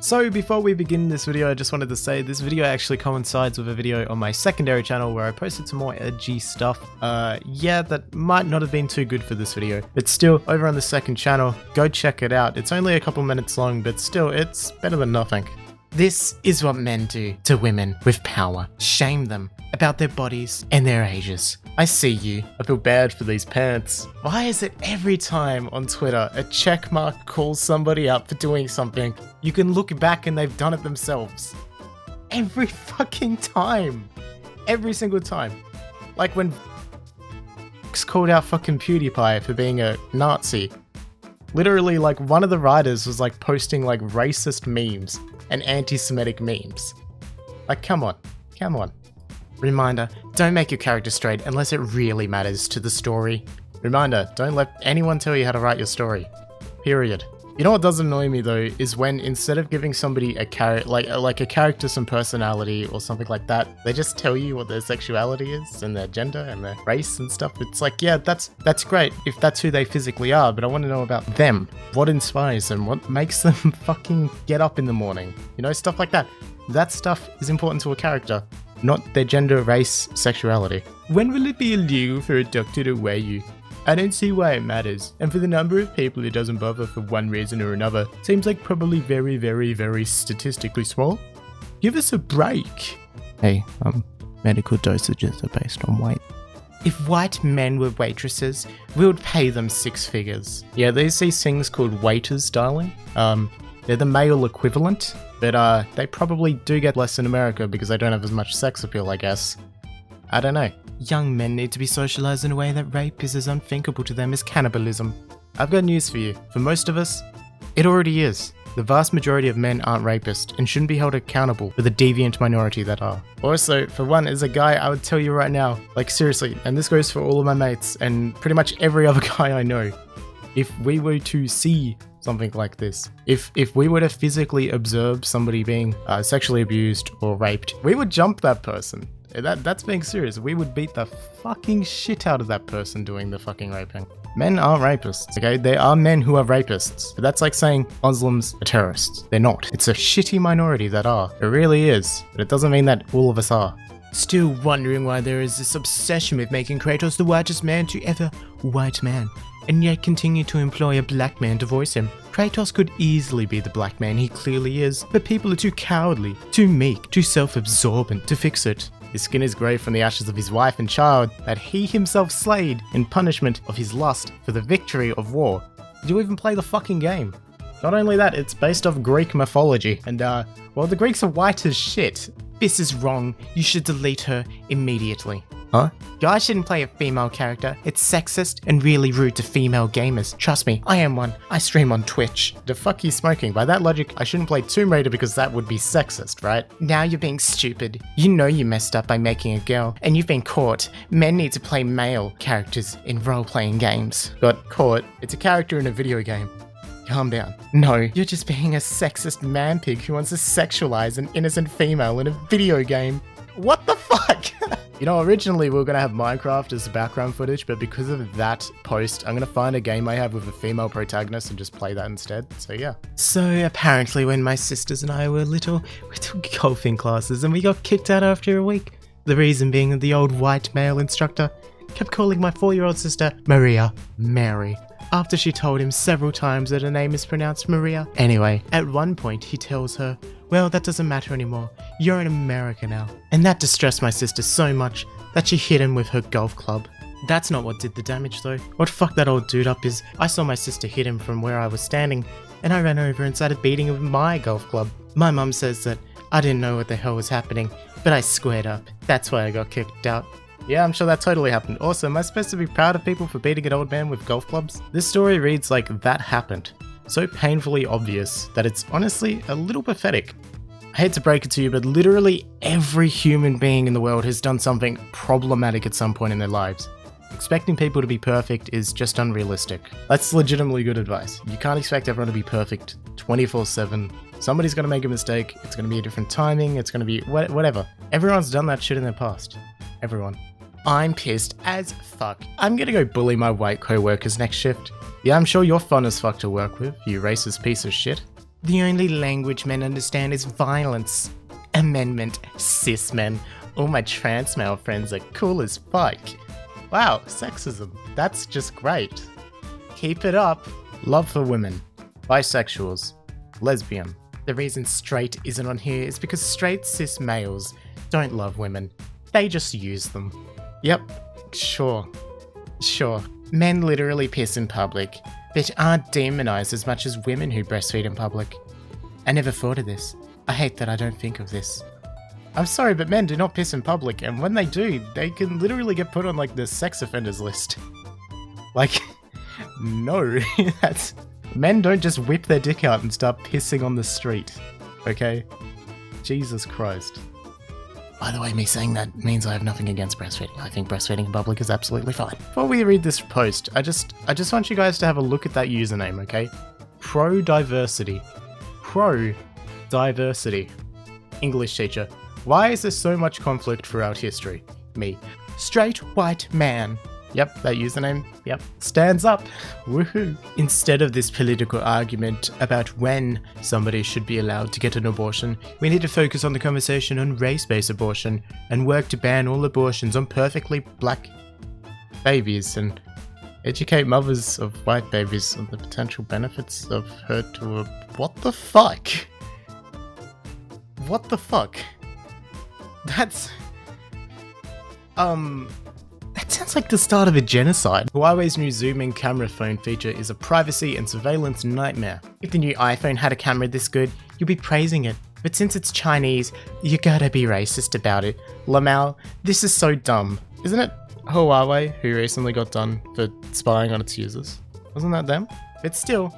So before we begin this video, I just wanted to say this video actually coincides with a video on my secondary channel where I posted some more edgy stuff. Yeah, that might not have been too good for this video, but still, over on the second channel, go check it out. It's only a couple minutes long, but still, it's better than nothing. This is what men do to women with power. Shame them about their bodies and their ages. I see you. I feel bad for these pants. Why is it every time on Twitter a checkmark calls somebody out for doing something, you can look back and they've done it themselves? Every fucking time. Every single time. Like when called out fucking PewDiePie for being a Nazi. Literally, like, one of the writers was like posting like racist memes and anti-Semitic memes. Like, come on. Come on. Reminder, don't make your character straight unless it really matters to the story. Reminder, don't let anyone tell you how to write your story. Period. You know what does annoy me though, is when instead of giving somebody a like a character some personality or something like that, they just tell you what their sexuality is and their gender and their race and stuff. It's like, yeah, that's great if that's who they physically are, but I want to know about them. What inspires them? What makes them fucking get up in the morning? You know, stuff like that. That stuff is important to a character, not their gender, race, sexuality. When will it be illegal for a doctor to weigh you? I don't see why it matters, and for the number of people it doesn't bother for one reason or another, seems like probably very, very, very statistically small. Give us a break. Hey, medical dosages are based on weight. If white men were waitresses, we would pay them 6 figures. Yeah, there's these things called waiters, darling. They're the male equivalent, but they probably do get less in America because they don't have as much sex appeal, I guess. I don't know. Young men need to be socialized in a way that rape is as unthinkable to them as cannibalism. I've got news for you. For most of us, it already is. The vast majority of men aren't rapists and shouldn't be held accountable for the deviant minority that are. Also, for one, as a guy, I would tell you right now, like seriously, and this goes for all of my mates and pretty much every other guy I know, if we were to see something like this, if we were to physically observe somebody being sexually abused or raped, we would jump that person. That's being serious. We would beat the fucking shit out of that person doing the fucking raping. Men aren't rapists, okay? There are men who are rapists. But that's like saying Muslims are terrorists. They're not. It's a shitty minority that are. It really is. But it doesn't mean that all of us are. Still wondering why there is this obsession with making Kratos the whitest man to ever white man, and yet continue to employ a black man to voice him. Kratos could easily be the black man he clearly is, but people are too cowardly, too meek, too self-absorbent to fix it. His skin is grey from the ashes of his wife and child that he himself slayed in punishment of his lust for the victory of war. Did you even play the fucking game? Not only that, it's based off Greek mythology, and well, the Greeks are white as shit. This is wrong. You should delete her immediately. Huh? Guys shouldn't play a female character. It's sexist and really rude to female gamers. Trust me, I am one. I stream on Twitch. The fuck you smoking? By that logic, I shouldn't play Tomb Raider because that would be sexist, right? Now you're being stupid. You know you messed up by making a girl, and you've been caught. Men need to play male characters in role-playing games. Got caught. It's a character in a video game. Calm down. No, you're just being a sexist man pig who wants to sexualize an innocent female in a video game. What the fuck? You know, originally we were going to have Minecraft as background footage, but because of that post, I'm going to find a game I have with a female protagonist and just play that instead. So yeah. So apparently when my sisters and I were little, we took golfing classes and we got kicked out after a week. The reason being that the old white male instructor kept calling my 4-year-old sister Mary, after she told him several times that her name is pronounced Maria. Anyway, at one point he tells her, well, that doesn't matter anymore. You're in America now. And that distressed my sister so much that she hit him with her golf club. That's not what did the damage though. What fucked that old dude up is I saw my sister hit him from where I was standing, and I ran over and started beating him with my golf club. My mum says that I didn't know what the hell was happening, but I squared up. That's why I got kicked out. Yeah, I'm sure that totally happened. Also, am I supposed to be proud of people for beating an old man with golf clubs? This story reads like that happened. So painfully obvious that it's honestly a little pathetic. I hate to break it to you, but literally every human being in the world has done something problematic at some point in their lives. Expecting people to be perfect is just unrealistic. That's legitimately good advice. You can't expect everyone to be perfect 24/7. Somebody's gonna make a mistake, it's gonna be a different timing, it's gonna be whatever. Everyone's done that shit in their past. Everyone. I'm pissed as fuck. I'm gonna go bully my white co-workers next shift. Yeah, I'm sure you're fun as fuck to work with, you racist piece of shit. The only language men understand is violence. Amendment, cis men. All my trans male friends are cool as fuck. Wow, sexism. That's just great. Keep it up. Love for women. Bisexuals. Lesbian. The reason straight isn't on here is because straight cis males don't love women. They just use them. Yep, sure. Men literally piss in public, but aren't demonized as much as women who breastfeed in public. I never thought of this. I hate that I don't think of this. I'm sorry, but men do not piss in public, and when they do, they can literally get put on like the sex offenders list. Like, no, that's... Men don't just whip their dick out and start pissing on the street, okay? Jesus Christ. By the way, me saying that means I have nothing against breastfeeding. I think breastfeeding in public is absolutely fine. Before we read this post, I just want you guys to have a look at that username, okay? Pro-diversity. Pro-diversity. English teacher. Why is there so much conflict throughout history? Me. Straight white man. Yep, that username, yep, stands up. Woohoo. Instead of this political argument about when somebody should be allowed to get an abortion, we need to focus on the conversation on race-based abortion and work to ban all abortions on perfectly black babies and educate mothers of white babies on the potential benefits of her to what the fuck? What the fuck? That's... That sounds like the start of a genocide. Huawei's new zoom-in camera phone feature is a privacy and surveillance nightmare. If the new iPhone had a camera this good, you'd be praising it. But since it's Chinese, you gotta be racist about it. Lamau, this is so dumb. Isn't it Huawei who recently got done for spying on its users? Wasn't that them? But still,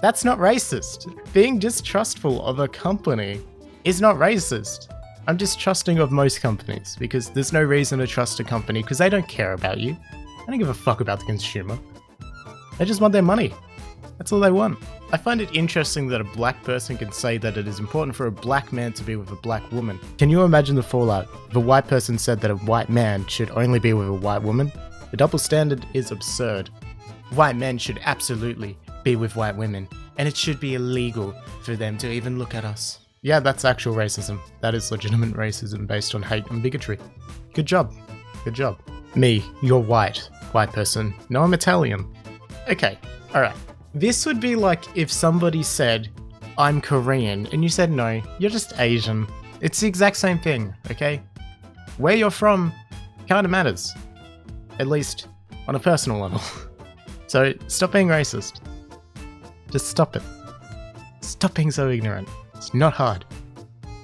that's not racist. Being distrustful of a company is not racist. I'm distrusting of most companies because there's no reason to trust a company because they don't care about you. They don't give a fuck about the consumer. They just want their money. That's all they want. I find it interesting that a black person can say that it is important for a black man to be with a black woman. Can you imagine the fallout if a white person said that a white man should only be with a white woman? The double standard is absurd. White men should absolutely be with white women, and it should be illegal for them to even look at us. Yeah, that's actual racism. That is legitimate racism based on hate and bigotry. Good job. Good job. Me, you're white. White person. No, I'm Italian. Okay, alright. This would be like if somebody said, I'm Korean, and you said no, you're just Asian. It's the exact same thing, okay? Where you're from kinda matters. At least on a personal level. So, stop being racist. Just stop it. Stop being so ignorant. It's not hard.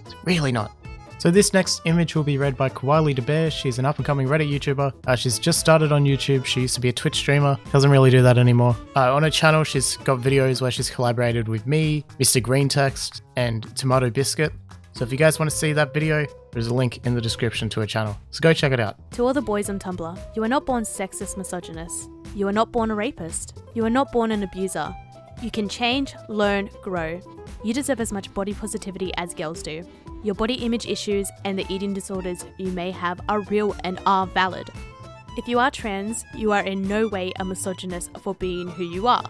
It's really not. So this next image will be read by Koalee. She's an up-and-coming Reddit YouTuber. She's just started on YouTube. She used to be a Twitch streamer. Doesn't really do that anymore. On her channel, she's got videos where she's collaborated with me, Mr. Green Text, and Tomato Biscuit. So if you guys want to see that video, there's a link in the description to her channel. So go check it out. To all the boys on Tumblr, you are not born sexist misogynist. You are not born a rapist. You are not born an abuser. You can change, learn, grow. You deserve as much body positivity as girls do. Your body image issues and the eating disorders you may have are real and are valid. If you are trans, you are in no way a misogynist for being who you are.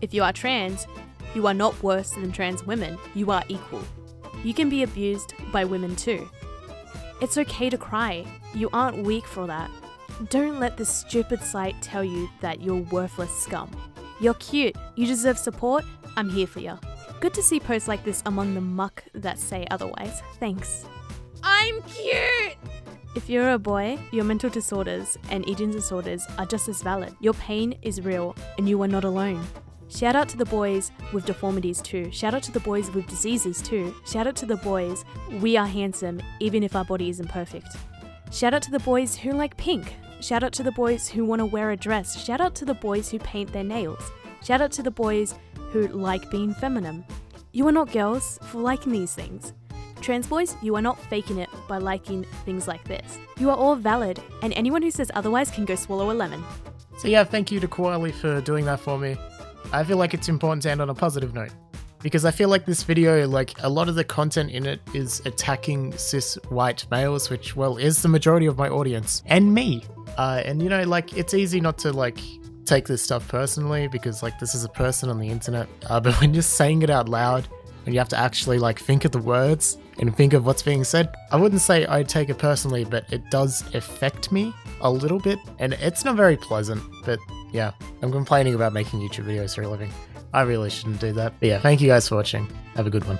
If you are trans, you are not worse than trans women, you are equal. You can be abused by women too. It's okay to cry, you aren't weak for that. Don't let this stupid site tell you that you're worthless scum. You're cute, you deserve support, I'm here for you. Good to see posts like this among the muck that say otherwise. Thanks. I'm cute! If you're a boy, your mental disorders and eating disorders are just as valid. Your pain is real and you are not alone. Shout out to the boys with deformities too. Shout out to the boys with diseases too. Shout out to the boys, we are handsome even if our body isn't perfect. Shout out to the boys who like pink. Shout out to the boys who want to wear a dress. Shout out to the boys who paint their nails. Shout out to the boys who like being feminine. You are not girls for liking these things. Trans boys, you are not faking it by liking things like this. You are all valid, and anyone who says otherwise can go swallow a lemon. So yeah, thank you to Koalee for doing that for me. I feel like it's important to end on a positive note. Because I feel like this video, like a lot of the content in it is attacking cis white males, which, well, is the majority of my audience. And me. And you know, like, it's easy not to like take this stuff personally because like this is a person on the internet, but when you're saying it out loud, when you have to actually like think of the words and think of what's being said, I wouldn't say I take it personally, but it does affect me a little bit, and it's not very pleasant. But yeah, I'm complaining about making YouTube videos for a living. I really shouldn't do that. But yeah, thank you guys for watching. Have a good one.